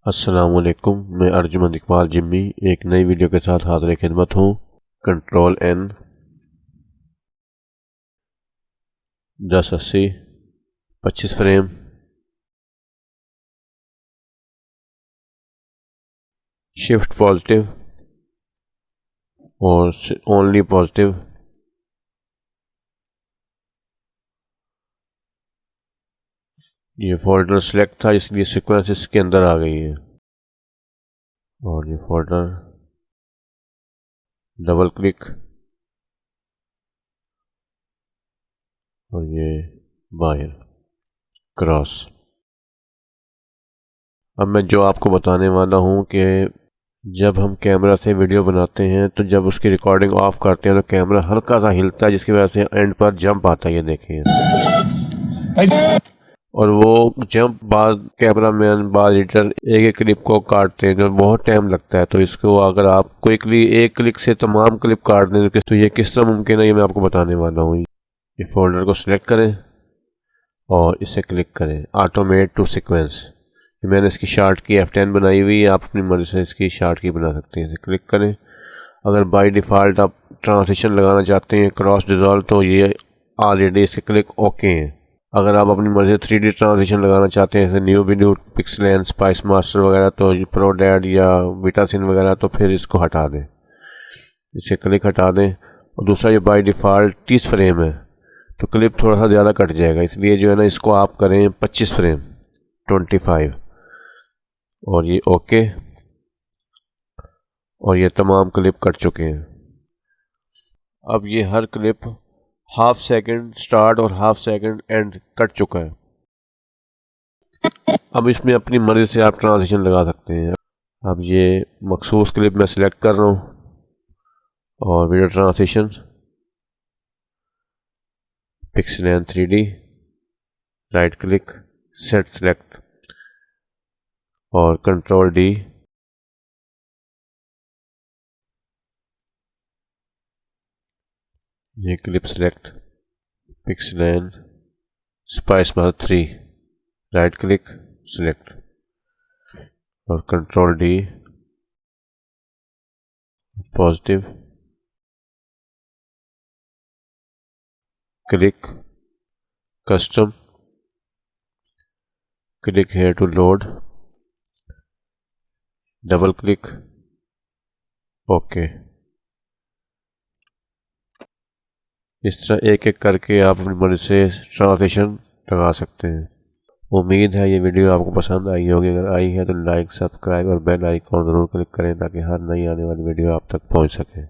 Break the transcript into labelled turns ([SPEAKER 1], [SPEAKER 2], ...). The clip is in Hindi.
[SPEAKER 1] अस्सलामुअलैकुम, मैं अर्जुमंद इकबाल जिम्मी एक नई वीडियो के साथ हाजिर खिदमत हूँ। Control N 1080 25 frame, shift positive और ओनली पॉजिटिव। ये फोल्डर सेलेक्ट था इसलिए सीक्वेंस इसके अंदर आ गई है। और ये फोल्डर डबल क्लिक और ये बाहर क्रॉस। अब मैं जो आपको बताने वाला हूँ कि जब हम कैमरा से वीडियो बनाते हैं तो जब उसकी रिकॉर्डिंग ऑफ करते हैं तो कैमरा हल्का सा हिलता है, जिसकी वजह से एंड पर जंप आता है। ये देखें, और वो जंप बाद कैमरा मैन बाद एडिटर एक एक क्लिप को काटते हैं जो बहुत टाइम लगता है। तो इसको अगर आप क्विकली एक क्लिक से तमाम क्लिप काट दें तो ये किस तरह मुमकिन है, ये मैं आपको बताने वाला हूँ। ये फोल्डर को सिलेक्ट करें और इसे क्लिक करें ऑटोमेट टू सीक्वेंस। मैंने इसकी शार्ट की F10 बनाई हुई है, आप अपनी मर्जी से इसकी शार्ट की बना सकते हैं। इसे क्लिक करें। अगर बाय डिफ़ॉल्ट आप ट्रांजिशन लगाना चाहते हैं क्रॉस डिज़ॉल्व तो ये ऑलरेडी इसके क्लिक ओके हैं। अगर आप अपनी मर्जी से 3D ट्रांजिशन लगाना चाहते हैं जैसे न्यू वीडियो, पिक्सलेन, स्पाइस मास्टर वगैरह, तो प्रो डैड या विटासिन वगैरह, तो फिर इसको हटा दें, इसे क्लिक हटा दें। और दूसरा ये बाय डिफ़ॉल्ट 30 फ्रेम है तो क्लिप थोड़ा सा ज़्यादा कट जाएगा, इसलिए जो है ना इसको आप करें 25 फ्रेम 25 और ये ओके। और ये तमाम क्लिप कट चुके हैं। अब ये हर क्लिप हाफ सेकंड स्टार्ट और हाफ सेकंड एंड कट चुका है। अब इसमें अपनी मर्जी से आप ट्रांजिशन लगा सकते हैं। अब ये मखसूस क्लिप मैं सिलेक्ट कर रहा हूँ और video transition Pixelan 3D, right click set select और कंट्रोल D। ये clip select Pixelan spice master 3, right click select और control D positive, click custom, click here to load, double click okay. इस तरह एक एक करके आप अपनी मर्जी से ट्रांजिशन लगा सकते हैं। उम्मीद है ये वीडियो आपको पसंद आई होगी। अगर आई है तो लाइक, सब्सक्राइब और बेल आइकॉन ज़रूर क्लिक करें ताकि हर नई आने वाली वीडियो आप तक पहुंच सके।